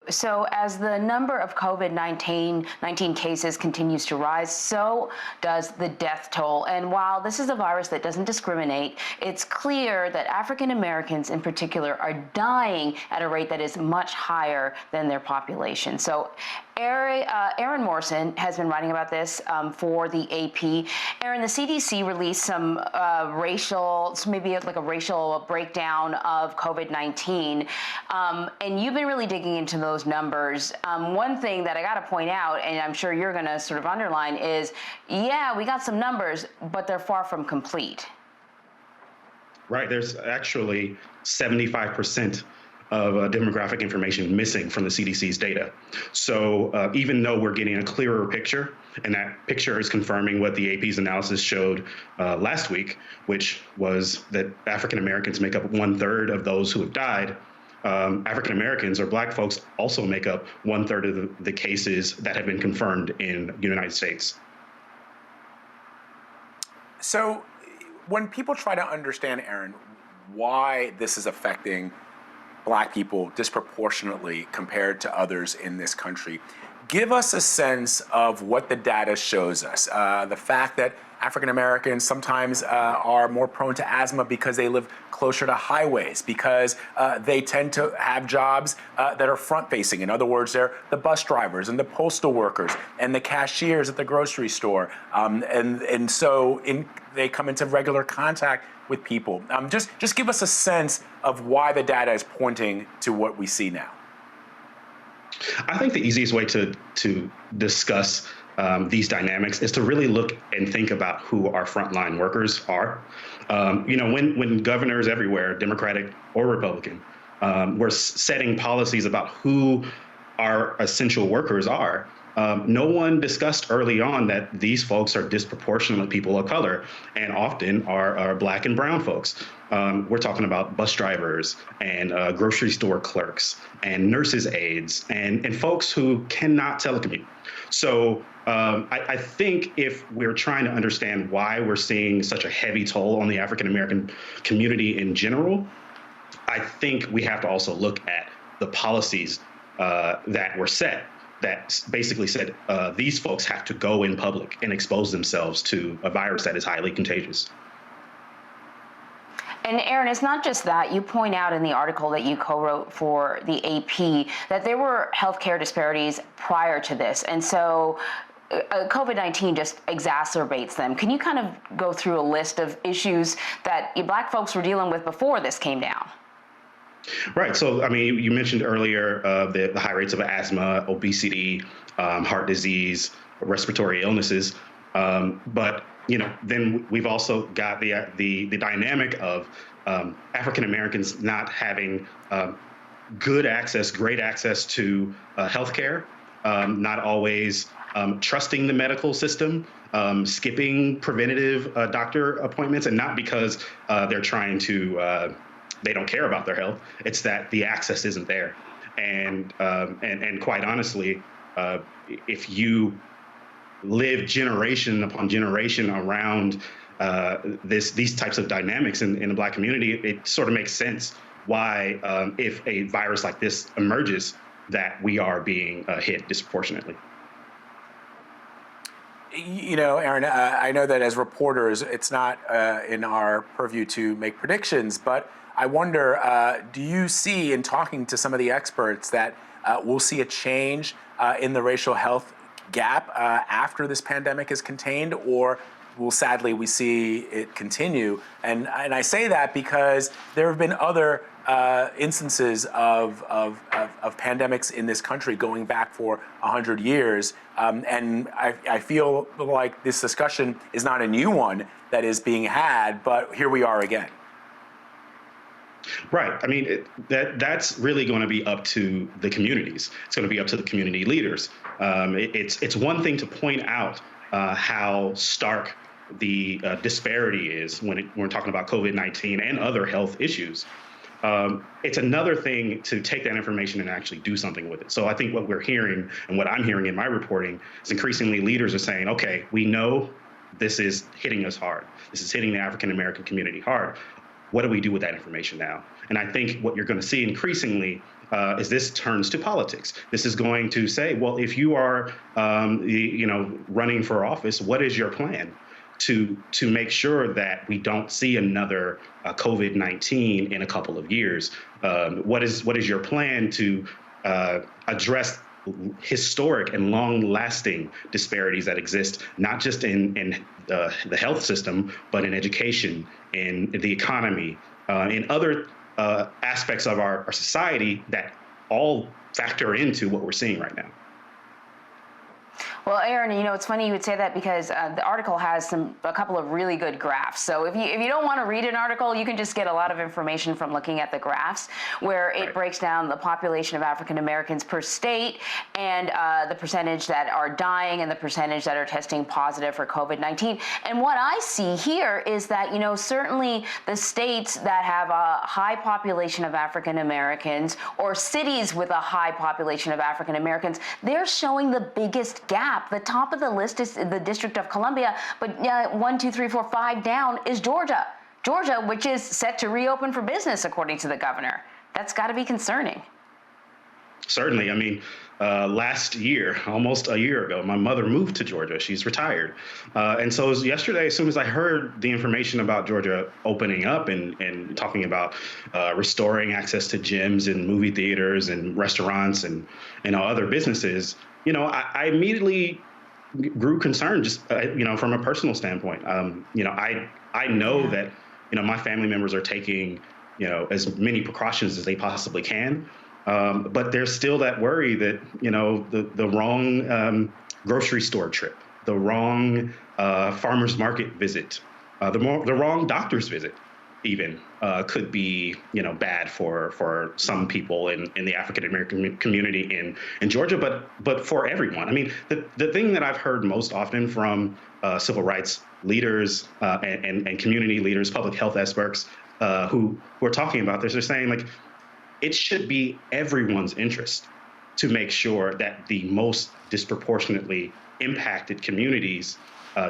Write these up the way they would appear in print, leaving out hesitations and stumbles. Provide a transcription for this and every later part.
So as the number of COVID-19 cases continues to rise, so does the death toll. And while this is a virus that doesn't discriminate, it's clear that African Americans in particular are dying at a rate that is much higher than their population. So Aaron Morrison has been writing about this for the AP. Aaron, the CDC released some maybe like a racial breakdown of COVID-19, and you've been really digging into those numbers. One thing that I got to point out, and I'm sure you're going to sort of underline, is, yeah, we got some numbers, but they're far from complete. Right. There's actually 75% of demographic information missing from the CDC's data. So even though we're getting a clearer picture, and that picture is confirming what the AP's analysis showed last week, which was that African Americans make up 1/3 of those who have died, African Americans or Black folks also make up 1/3 of the cases that have been confirmed in the United States. So when people try to understand, Aaron, why this is affecting Black people disproportionately compared to others in this country, give us a sense of what the data shows us. The fact that African Americans sometimes are more prone to asthma because they live closer to highways, because they tend to have jobs that are front-facing. In other words, they're the bus drivers and the postal workers and the cashiers at the grocery store. And so they come into regular contact with people. Just give us a sense of why the data is pointing to what we see now. I think the easiest way to discuss these dynamics is to really look and think about who our frontline workers are. When governors everywhere, Democratic or Republican, were setting policies about who our essential workers are, no one discussed early on that these folks are disproportionately people of color and often are Black and brown folks. We're talking about bus drivers and grocery store clerks and nurses' aides and folks who cannot telecommute. So I think if we're trying to understand why we're seeing such a heavy toll on the African American community in general, I think we have to also look at the policies that were set that basically said these folks have to go in public and expose themselves to a virus that is highly contagious. And Aaron, it's not just that. You point out in the article that you co-wrote for the AP that there were healthcare disparities prior to this. And so COVID-19 just exacerbates them. Can you kind of go through a list of issues that Black folks were dealing with before this came down? Right. So, I mean, you mentioned earlier the high rates of asthma, obesity, heart disease, respiratory illnesses. But, then we've also got the dynamic of African Americans not having great access to healthcare, not always trusting the medical system, skipping preventative doctor appointments, and not because they're trying to they don't care about their health. It's that the access isn't there. And quite honestly, if you live generation upon generation around these types of dynamics in the Black community, it sort of makes sense why if a virus like this emerges, that we are being hit disproportionately. Aaron, I know that as reporters, it's not in our purview to make predictions, but I wonder, do you see in talking to some of the experts that we'll see a change in the racial health gap after this pandemic is contained, or will sadly we see it continue? And I say that because there have been other instances of pandemics in this country going back for 100 years. And I feel like this discussion is not a new one that is being had, but here we are again. Right. I mean, that's really going to be up to the communities. It's going to be up to the community leaders. It's one thing to point out how stark the disparity is when we're talking about COVID-19 and other health issues. It's another thing to take that information and actually do something with it. So I think what we're hearing and what I'm hearing in my reporting is increasingly leaders are saying, okay, we know this is hitting us hard. This is hitting the African American community hard. What do we do with that information now? And I think what you're going to see increasingly is this turns to politics. This is going to say, well, if you are, running for office, what is your plan to make sure that we don't see another COVID-19 in a couple of years? What is your plan to address historic and long-lasting disparities that exist, not just in the health system, but in education, in the economy, in other aspects of our society that all factor into what we're seeing right now? Well, Aaron, it's funny you would say that because the article has a couple of really good graphs. So if you don't want to read an article, you can just get a lot of information from looking at the graphs, where it breaks down the population of African Americans per state and the percentage that are dying and the percentage that are testing positive for COVID-19. And what I see here is that, certainly the states that have a high population of African Americans, or cities with a high population of African Americans, they're showing the biggest gap. The top of the list is the District of Columbia, but 1, 2, 3, 4, 5 down is Georgia. Georgia, which is set to reopen for business, according to the governor. That's got to be concerning. Certainly. I mean, last year, almost a year ago, my mother moved to Georgia. She's retired. And so yesterday, as soon as I heard the information about Georgia opening up and talking about restoring access to gyms and movie theaters and restaurants and other businesses, I immediately grew concerned just, from a personal standpoint. I know that, my family members are taking, as many precautions as they possibly can. But there's still that worry that, the wrong grocery store trip, the wrong farmer's market visit, the wrong doctor's visit even could be, bad for some people in the African American community in Georgia, but for everyone. I mean, the thing that I've heard most often from civil rights leaders and community leaders, public health experts who are talking about this, they're saying, like, it should be everyone's interest to make sure that the most disproportionately impacted communities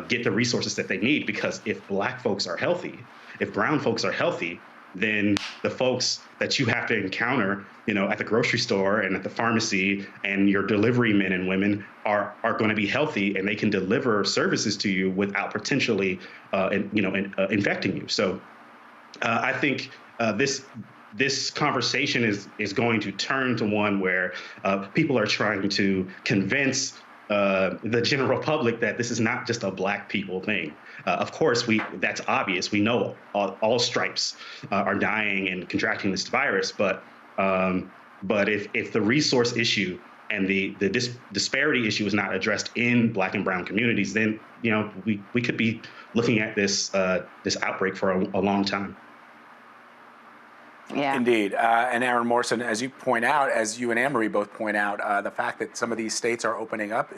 get the resources that they need. Because if Black folks are healthy, if brown folks are healthy, then the folks that you have to encounter, at the grocery store and at the pharmacy, and your delivery men and women are going to be healthy, and they can deliver services to you without potentially, infecting you. So I think this conversation is going to turn to one where people are trying to convince the general public that this is not just a Black people thing. Of course, that's obvious. We know all stripes are dying and contracting this virus, but if the resource issue and the disparity issue is not addressed in Black and brown communities, then we could be looking at this outbreak for a long time. Yeah. Indeed. And Aaron Morrison, as you point out, as you and Anne Marie both point out, the fact that some of these states are opening up,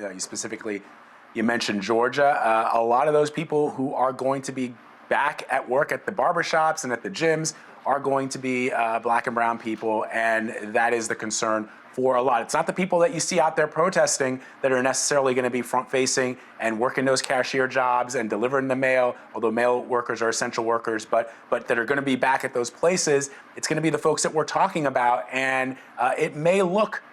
you mentioned Georgia, a lot of those people who are going to be back at work at the barbershops and at the gyms are going to be Black and brown people, and that is the concern for a lot. It's not the people that you see out there protesting that are necessarily going to be front-facing and working those cashier jobs and delivering the mail, although mail workers are essential workers, but that are going to be back at those places. It's going to be the folks that we're talking about, and it may look,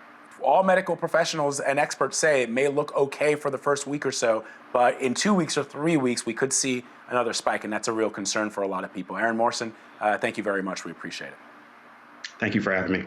all medical professionals and experts say it may look okay for the first week or so, but in 2 weeks or 3 weeks, we could see another spike, and that's a real concern for a lot of people. Aaron Morrison, thank you very much. We appreciate it. Thank you for having me.